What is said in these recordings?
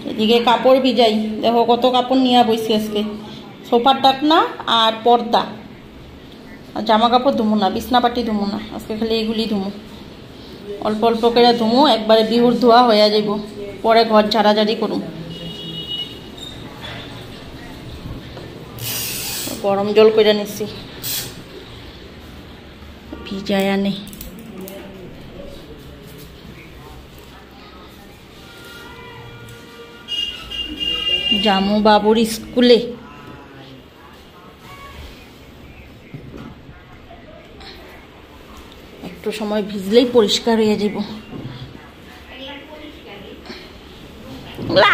এদিকে কাপড় ভিজাই, দেখো কত কাপড় নিয়ে বইছি আজকে। সোফার টাকনা আর পর্দা, আর জামা কাপড় ধুমো না, বিছনাপাটি ধুমো না, আজকে খালি এগুলি ধুমো। অল্প অল্প করে ধুমো, একবারে বিহুর ধোয়া হয়ে যাইব, পরে ঘর ঝাড়াঝাড়ি করুম। গরম জল করে নিচ্ছি, ভিজায় আনে। জামু বাবুর স্কুলে। একটু সময় ভিজলেই পরিষ্কার হয়ে যাব।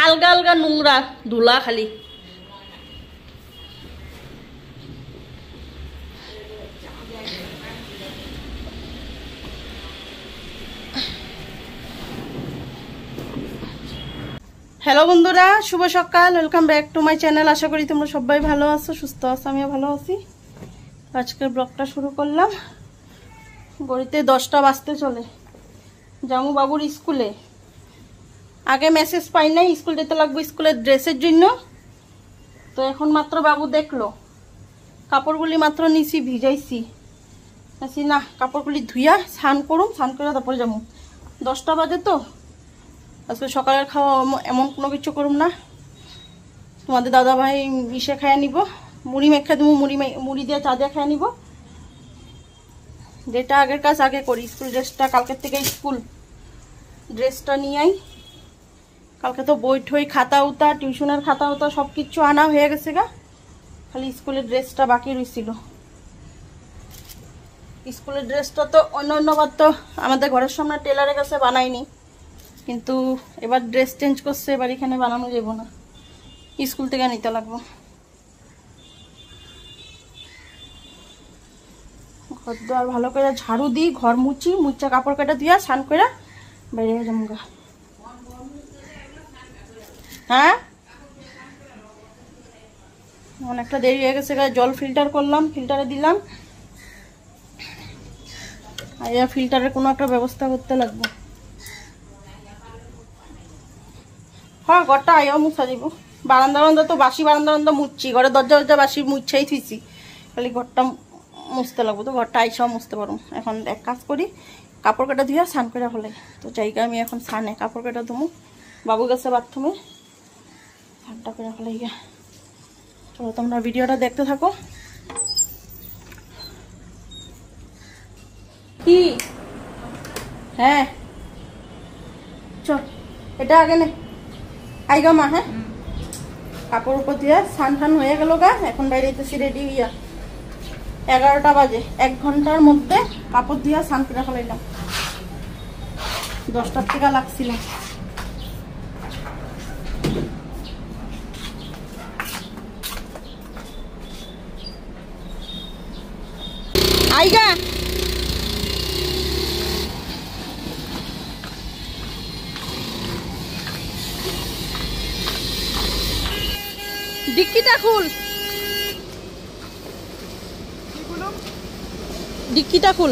আলগা আলগা নোংরা ধুলা খালি। হ্যালো বন্ধুরা, শুভ সকাল, welcome back to my channel. আশা করি তোমরা সবাই ভালো আছো, সুস্থ আছো, আমিও ভালো আছি। আজকের ব্লগটা শুরু করলাম। গড়িতে 10টা বাজতে চলে, জামু বাবুর স্কুলে। আগে মেসেজ পাই নাই স্কুল যেতে লাগবে স্কুলের ড্রেসের জন্য, তো এখন মাত্র বাবু দেখলো। কাপড়গুলি মাত্র নিছি, ভিজাইছি। আছি না, কাপড়গুলি ধুইয়া স্নান করুম, স্নান করে তারপরে যাবো। 10টা বাজে তো, আজকে সকালের খাওয়া এমন কোনো কিছু করুম না। তোমাদের দাদা ভাই ইসে খাইয়া নিব, মুড়ি মেখে দেবো, মুড়ি দিয়ে চা দিয়ে খাইয়া নিব। যেটা আগের কাজ আগে করি। স্কুল ড্রেসটা কালকের থেকে স্কুল ড্রেসটা নিয়ে আই। কালকে তো বই ঠই, খাতা উতা, টিউশনের খাতা উতা সব কিছু আনা হয়ে গেছে গা, খালি স্কুলের ড্রেসটা বাকি রয়েছিল। স্কুলের ড্রেসটা তো অন্যবার তো আমাদের ঘরের সামনে টেলারের কাছে বানাইনি, কিন্তু এবার ড্রেস চেঞ্জ করছে, এবার এখানে বানানো যাব না, স্কুল থেকে নিতে লাগবো। ঘর আর ভালো করে ঝাড়ু দিই, ঘর মুচি, মুচা কাপড় কাটা দিয়া স্নান করে বাইরে যাবো গা। হ্যাঁ, অনেকটা দেরি হয়ে গেছে গা। জল ফিল্টার করলাম, ফিল্টারে দিলাম, আর ফিল্টারের কোনো একটা ব্যবস্থা করতে লাগবে। হ্যাঁ, ঘরটা আইও মুছা দিব। বারান্দা তো বাসি বারান্দা মুছছি, ঘরে দরজা বাসি মুছাই থুইছি, খালি ঘরটা মুছতে লাগবো। তো ঘরটা আইসাও মুছতে পারবো। এখন এক কাজ করি, কাপড় কাটা ধুইয়া স্নান করে ফেলে। তো জায়গা আমি এখন স্নানে কাপড় কাটা ধুমো, বাবু গেছে বাথরুমে, স্নানটা করে ফেলে গিয়া। চলো তোমরা ভিডিওটা দেখতে থাকো। কি? হ্যাঁ চল, এটা আগে নে, আইগা মা। হ্যাঁ, কাপড় উপর দিয়া স্নান টান হয়ে গেল গা, এখন বাইরে যেতেছি রেডি হইয়া। 11টা বাজে, 1 ঘন্টার মধ্যে কাপড় দিয়া স্নান করে ফেলাইলাম। 10টার থেকে লাগছিল। আইগা ডিক্কিটা খুল, ডিক্কিটা খুল,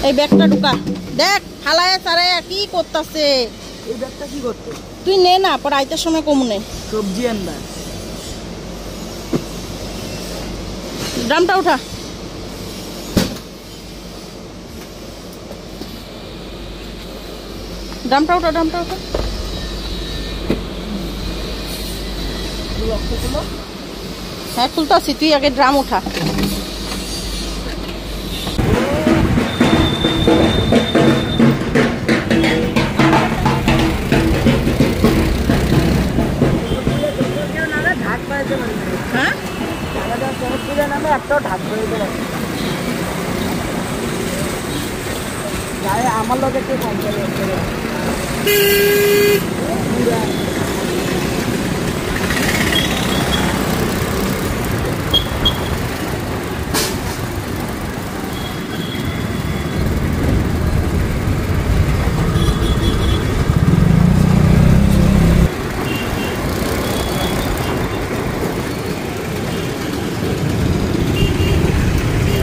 এই ব্যাগটা ঢুকা। দেখ হালায় সারায় কি করতেছে। এই ব্যাগটা কি করতে? তুই নে না, পর আইতের সময় কমনে সবজি আনবা। ড্রামটা উঠা, ড্রামটা উঠা, ড্রামটা উঠা। হ্যাঁ খুলতেছি, তুই আগে ড্রাম উঠা। হ্যাঁ, আমার লোক একটু কম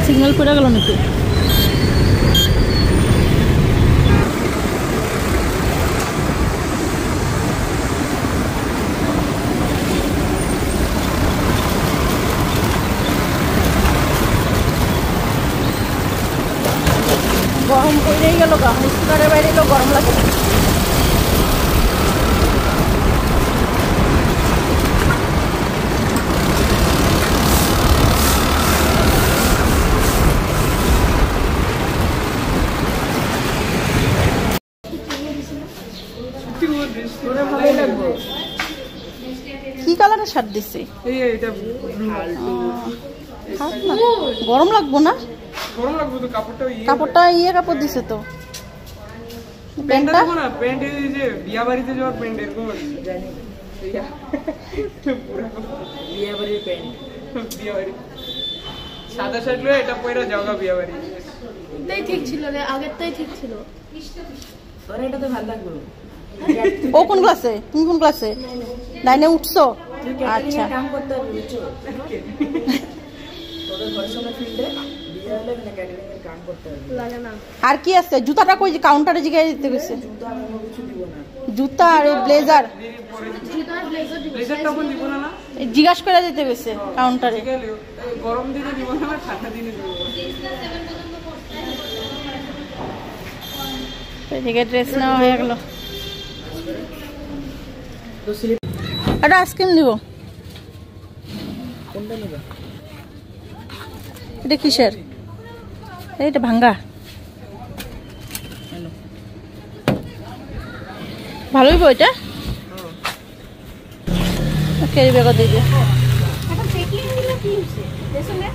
সিগন্যাল পড়ে গেল নাকি? গেল গা, স্কুটারের বাইরে এলো, গরম লাগে। কি কালারের শার্ট দিছে? গরম লাগবো না? কাপড়টা ইয়ে কাপড় দিছে তো। প্যান্টটা প্যান্ট এই যে বিয়া বাড়িতে যাওয়ার প্যান্ট এরকম বিয়া বাড়ির প্যান্ট, বিয়া বাড়ি সাদা শার্ট লয়ে এটা পরে যাওগা বিয়া বাড়ি। এটাই ঠিক ছিল রে, আগেরটাই ঠিক ছিল। তোর এটা তো ভালো লাগলো। ও কোন ক্লাসে? তুমি কোন ক্লাসে? 9 এ উঠছো? আচ্ছা। কাম করতে হবে বুঝছো? তোদের পড়াশোনা ফিল্ডে বিয়া হলে মানে ক্যাটারিং এর কাম করতে হবে। লাগে না। আর কি আছে? জুতাটা কই? যে কাউন্টারে জিগাই দিতে গেছে। জুতো আমি কিছু দিব না। জুতা আর ব্লেজার জুতা আর ব্লেজার দিব। ব্লেজারটা কোন দিব না না? জিজ্ঞাসা করে দিতে গেছে কাউন্টারে। গরম দিনে দিব না, ঠান্ডা দিনে দিব। এদিকে ড্রেস নেওয়া হয়ে গেল। তো স্লিপ একটা আইসক্রিম দিব। কোনটা নিবা? এটা কিসের? এইটা ভাঙ্গা। ভালোই বই এটা। ক্যারি ব্যাগও দিয়ে দিও। এখন পেকিং দিলে কি হইছে? দেখছলে?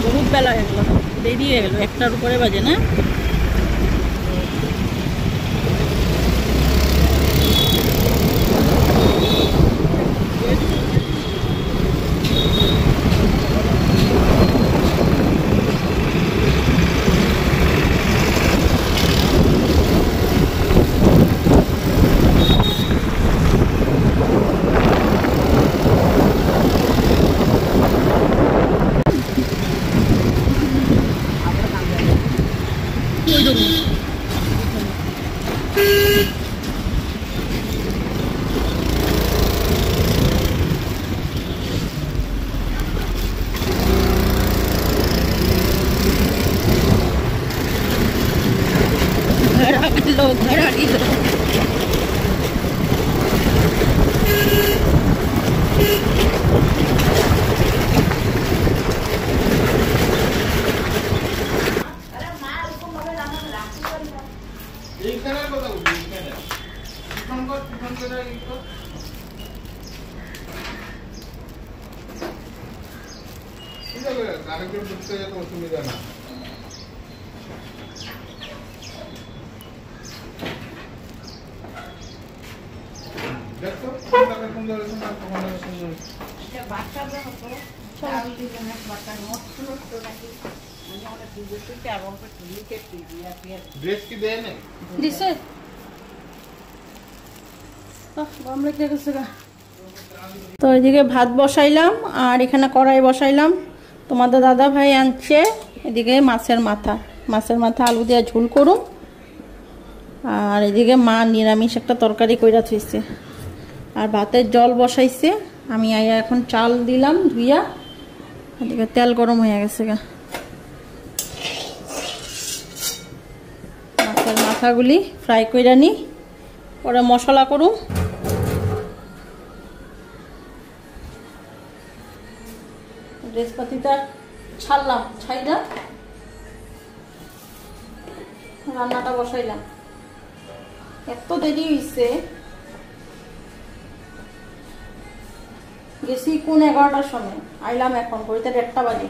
বহুত বেলা হয়ে গেল, দেরি হয়ে গেল, 1টার উপরে বাজে না? घर आ गई। আরেকজন ঢুকতে যেত অসুবিধা না। দেখো কোনটা সুন্দর হয়েছে না কোনটা সুন্দর হয়েছে। এটা বাচ্চাদের মতো চাল দিবেন না, বাচ্চা নষ্ট নষ্ট নাকি মানে আমরা দিতে আর অল্প লিখে দিয়া দিয়া ড্রেস কি দেয় না দিছে গরম লেগে গেছে গা। তো এদিকে ভাত বসাইলাম আর এখানে কড়াই বসাইলাম। তোমাদের দাদা ভাই আনছে এদিকে মাছের মাথা আলু দিয়ে ঝোল করুম। আর এদিকে মা নিরামিষ একটা তরকারি কইরা থইছে আর ভাতের জল বসাইছে। আমি আইয়া এখন চাল দিলাম ধুইয়া। এদিকে তেল গরম হয়ে গেছে গা। মাছের মাথাগুলি ফ্রাই কইরা নি, পরে মশলা করুম। ড্রেসপাতিটা ছাড়লাম, ছাইরা রান্নাটা বসাইলাম। এত দেরি হইছে, গেছি কোন 11টার সময়, আইলাম এখন ঘড়িতে 1টা বাজে।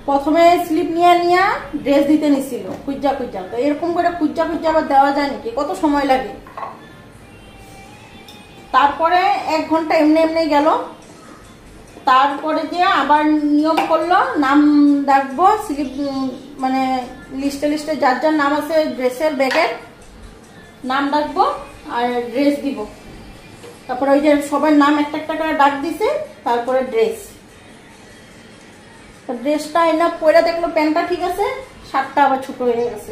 প্রথমে স্লিপ নিয়ে ড্রেস দিতে নিছিল খুঁজা। তো এরকম করে খুঁজা আবার দেওয়া যায় নাকি? কত সময় লাগে। তারপরে 1 ঘন্টা এমনি গেল। তারপরে যে আবার নিয়ম করলো, নাম ডাকবো, স্লিপ মানে লিস্টে যার যার নাম আছে ড্রেসের ব্যাগের নাম ডাকবো আর ড্রেস দিব। তারপরে ওই যে সবার নাম একটা একটা করে ডাক দিছে, তারপরে ড্রেস। ড্রেসটা এনে পরে দেখলো প্যান্টটা ঠিক আছে, শার্টটা আবার ছোট হয়ে গেছে।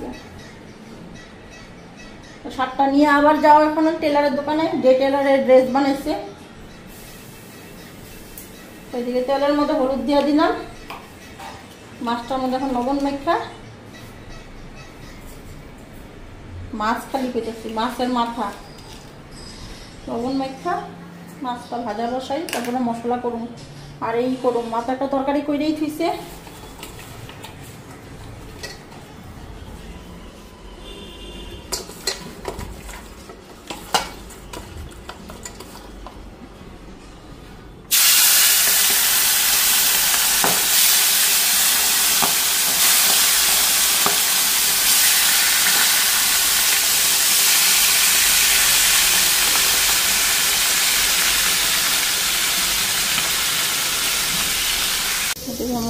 শার্টটা নিয়ে আবার যাওয়া এখন টেলারের দোকানে, যে টেলারের ড্রেস বানাইছে। ওইদিকে তেলের মধ্যে হলুদ দিয়ে দিলাম, মাছটার মধ্যে এখন লবণ মেখা, মাছ খালি পেতেছি, মাছের মাথা লবণ মেখা মাছটা ভাজা বসাই, তারপরে মশলা করুন। আর এই করুন মাথাটা তরকারি কইরেই থুইছে।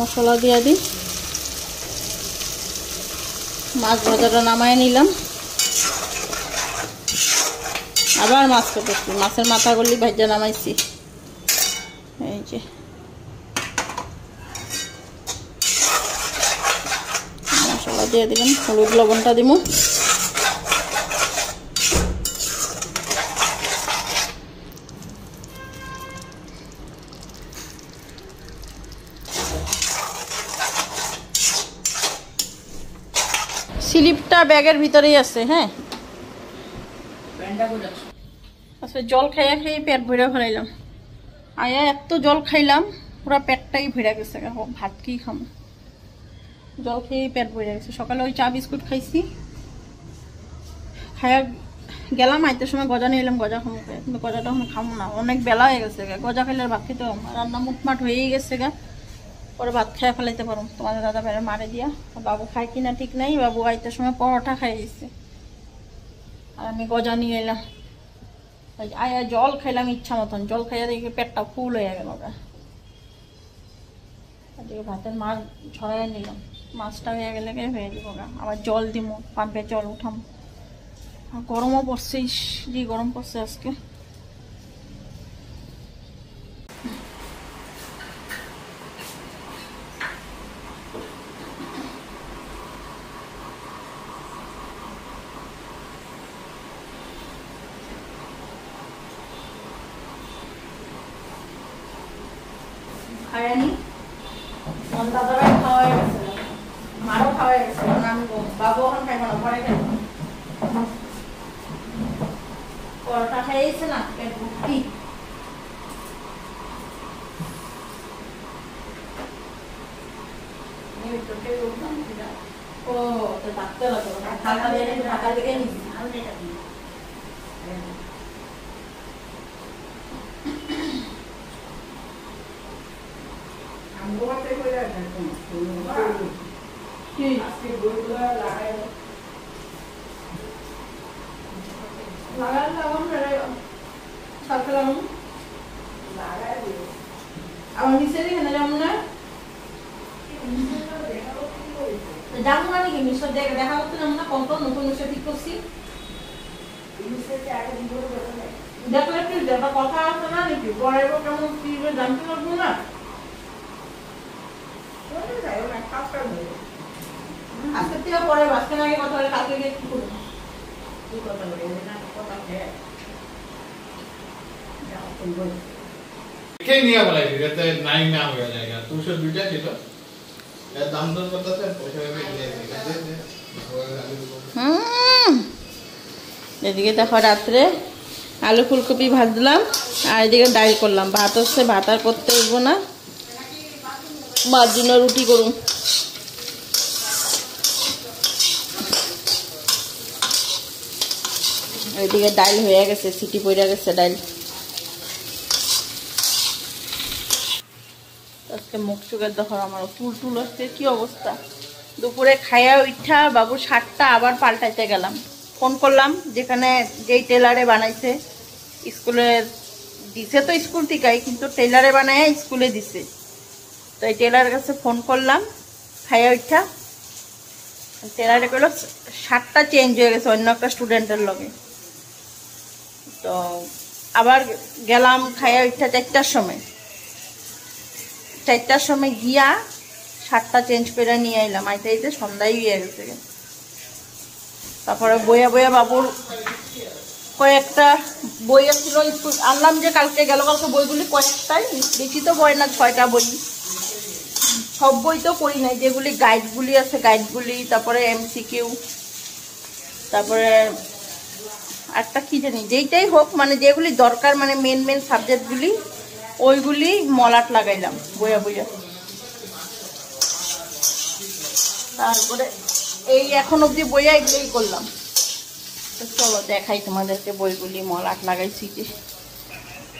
মশলা দিয়ে দিই, মাছ ভাজাটা নামায় নিলাম। আবার মাছ কেটেছি, মাছের মাথাগুলি ভাজা নামাইছি। এই যে মশলা দিয়ে দিলাম, হলুদ লবণটা দিব। স্লিপটা ব্যাগের ভিতরেই আছে। হ্যাঁ, আচ্ছা জল খাইয়া খেয়ে পেট ভরে ফেলাইলাম। আয়া এত জল খাইলাম পুরো পেটটাই ভরে গেছে, ভাত কি খামো, জল খেয়ে পেট ভরে গেছে। সকালে ওই চা বিস্কুট খাইছি, খাইয়া গেলাম, আইতে সময় গজা নিয়ে এলাম, গজা খামো, কিন্তু গজাটা এখন খামো না, অনেক বেলা হয়ে গেছে গা। গজা খাইলে ভাত খেতে হবে, রান্না মুটমাট হয়েই গেছে গা, পরে ভাত খাইয়া ফেলাইতে পারো। তোমাদের দাদা বেড়ে মারে দিয়া, বাবু খায় কিনা ঠিক নাই, বাবু আইতে সময় পরোটা খাই দিচ্ছে, আর আমি গজা নিয়ে এলাম। আয়া জল খাইলাম ইচ্ছা মতন, জল খাইয়া দেখি পেটটা ফুল হয়ে গেল গা। এদিকে ভাতের মাছ ঝরাইয়া নিলাম, মাছটা হয়ে গেলে হয়ে যাব গা। আবার জল দিব, পাম্পে জল উঠাম। আর গরমও পড়ছে, যে গরম পড়ছে আজকে। খায়নি দাদারাই খাওয়াই গেছে, মারও খাওয়াই গেছে, আমি বাবু এখন খাইব না, পরে খাইব। পরোটা খাইয়েছে না, পেট ভর্তি। ও তো ডাকতে লাগলো, ঢাকা দিকে নিচ্ছি। আমার নিচে এখানে যাবো না, যাবো না নাকি মিশর দেখা করতে যাবো না, কত নতুন মিশর ঠিক করছি। দেখলে একটু কথা আছে না নাকি, পরে কেমন কি জানতে পারবো না। আজকে থেকে পরে বাসকে আগে কথা বলে, কালকে গিয়ে কি করবো, কি কথা বলে কথা নিয়ে বলাইছি যাতে নাই না হয়ে যায়। 202টা ছিল, এর দাম দর করতেছে, পয়সা এদিকে দেখো রাত্রে আলু ফুলকপি ভাজলাম, আর এদিকে ডাল করলাম। ভাত হচ্ছে, ভাত আর করতে হইব না, মার জন্য রুটি করুন। এদিকে ডাল হয়ে গেছে, সিটি পড়ে গেছে ডাল। আজকে মুখ চোখের দেখো আমার টুল টুল হচ্ছে, কি অবস্থা। দুপুরে খাইয়া উঠা বাবু শার্টটা আবার পাল্টাইতে গেলাম, ফোন করলাম যেখানে যেই টেলারে বানাইছে, স্কুলের দিছে তো স্কুল থেকেই, কিন্তু টেলারে বানায় স্কুলে দিছে। তো এই টেলারের কাছে ফোন করলাম, খাইয়া উঠা টেলারে কইল শার্টটা চেঞ্জ হয়ে গেছে অন্য একটা স্টুডেন্টের লগে। তো আবার গেলাম খাইয়া ওইটা 4টার সময়। 4টার সময় গিয়া শার্টটা চেঞ্জ করে নিয়ে আইলাম, আইতে আইতে সন্ধ্যায় হয়ে গেছে। তারপরে বইয়া বইয়া বাবুর কয়েকটা বই ছিল স্কুল আনলাম যে কালকে বইগুলি কয়েকটাই, বেশি তো বই না, 6টা বই। সব বই তো পড়ি নাই, যেগুলি গাইডগুলি আছে গাইডগুলি, তারপরে MCQ, তারপরে একটা কি জানি যেইটাই হোক মানে যেগুলি দরকার মানে মেন সাবজেক্টগুলি ওইগুলি মলাট লাগাইলাম বইয়া বইয়া। তারপরে এই এখন অবধি বইয়া এগুলোই করলাম। তো চলো দেখাই তোমাদেরকে বইগুলি মলাট লাগাইছি যে,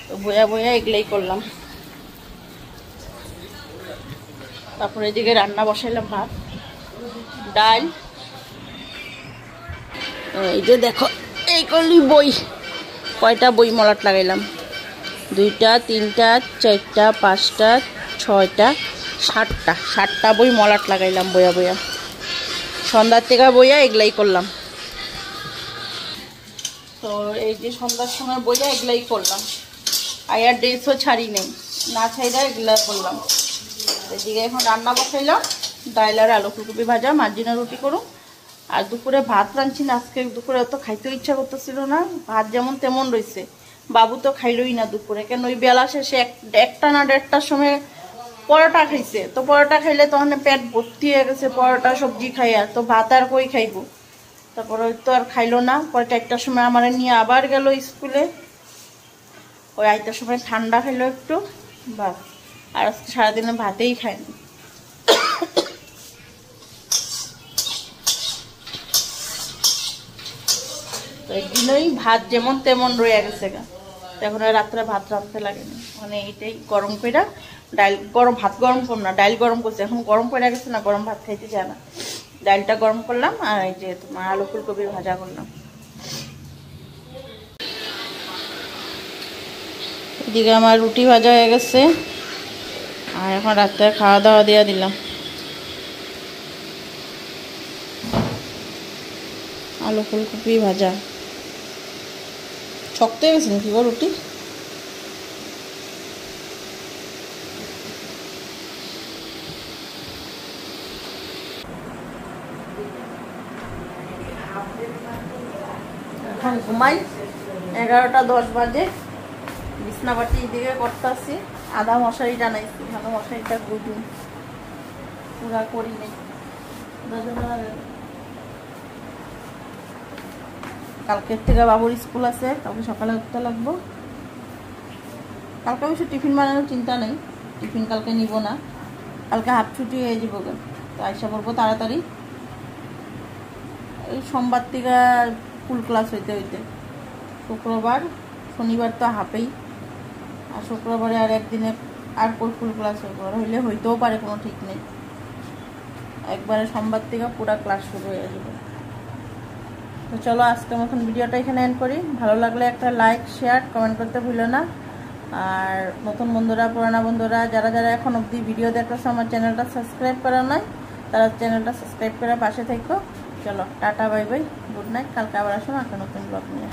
তো বইয়া বইয়া এগুলোই করলাম। তারপরে এদিকে রান্না বসাইলাম, ভাত ডাল। এই যে দেখো এই করলি বই, কয়টা বই মলাট লাগাইলাম, 2টা 3টা 4টা 5টা 6টা 7টা বই মলাট লাগাইলাম বইয়া বইয়া। সন্ধ্যার থেকে বইয়া এগুলাই করলাম। তো এই যে সন্ধ্যার সময় বইয়া এগুলাই করলাম, আয়ার ড্রেসও ছাড়ি নেই, না ছাইরা এগুলা করলাম। এদিকে এখন রান্না বসাইলাম, ডাল আর আলু ফুলকপি ভাজা, মার্জিনা রুটি করুন। আর দুপুরে ভাত রাঁধছি না, আজকে দুপুরে অত খাইতেও ইচ্ছা করতেছিল না, ভাত যেমন তেমন রয়েছে। বাবু তো খাইলই না দুপুরে, কেন ওই বেলা শেষে 1টা না 1:30টার সময় পরোটা খাইছে। তো পরোটা খাইলে তখন পেট ভর্তি হয়ে গেছে, পরোটা সবজি খাইয়া, তো ভাত আর কই খাইব। তারপরে তো আর খাইলো না, পরে 1টার সময় আমার নিয়ে আবার গেল স্কুলে। ওই 8টার সময় ঠান্ডা খাইলো একটু, বাস। আর আজকে সারাদিনে ভাতেই খায়নি। তো একদিনই ভাত যেমন তেমন রয়ে গেছে গা, এখন রাত্রে ভাত রাঁধতে লাগেনি, মানে এইটাই গরম করে ডাল গরম, ভাত গরম করুন না, ডাল গরম করছে, এখন গরম করে গেছে না, গরম ভাত খাইতে যায় না। ডালটা গরম করলাম আর এই যে তোমার আলু ফুলকপি ভাজা করলাম। এদিকে আমার রুটি ভাজা হয়ে গেছে, আর এখন রাত্রে খাওয়া দাওয়া দিয়ে দিলাম। আলু ফুলকপি ভাজা শক্ত হয়ে গেছে নাকি গো রুটি? এখন ঘুমাই, 11:10 বাজে। বিছনাপাটি এদিকে করতেছি, আধা মশারি টানাইছি, ভালো মশারিটা গুডি পুরা করি নেই। কালকের থেকে বাবুর স্কুল আছে, কালকে সকালে উঠতে লাগবো। কালকে অবশ্য টিফিন বানানোর চিন্তা নেই, টিফিন কালকে নিব না, কালকে হাফ ছুটি হয়ে যাব। তো আইসা পড়বো তাড়াতাড়ি। এই সোমবার থেকে ফুল ক্লাস হইতে হইতে শুক্রবার শনিবার তো হাফেই, আর শুক্রবারে আর একদিনে আর ফুল ক্লাস হইলে হইতেও পারে, কোনো ঠিক নেই। একবারে সোমবার থেকে পুরো ক্লাস শুরু হয়ে যাবে। তো চলো আজকের মতন ভিডিওটা এখানে এন্ড করি। ভালো লাগলে একটা লাইক শেয়ার কমেন্ট করতে ভুলো না। আর নতুন বন্ধুরা পুরানা বন্ধুরা যারা যারা এখন অবধি ভিডিও দেখতেছে আমার চ্যানেলটা সাবস্ক্রাইব করা নয়, তারা চ্যানেলটা সাবস্ক্রাইব করে পাশে থেকো। চলো tata bye bye, good night. কালকে আবার আসুন একটা নতুন ব্লগ নিয়ে।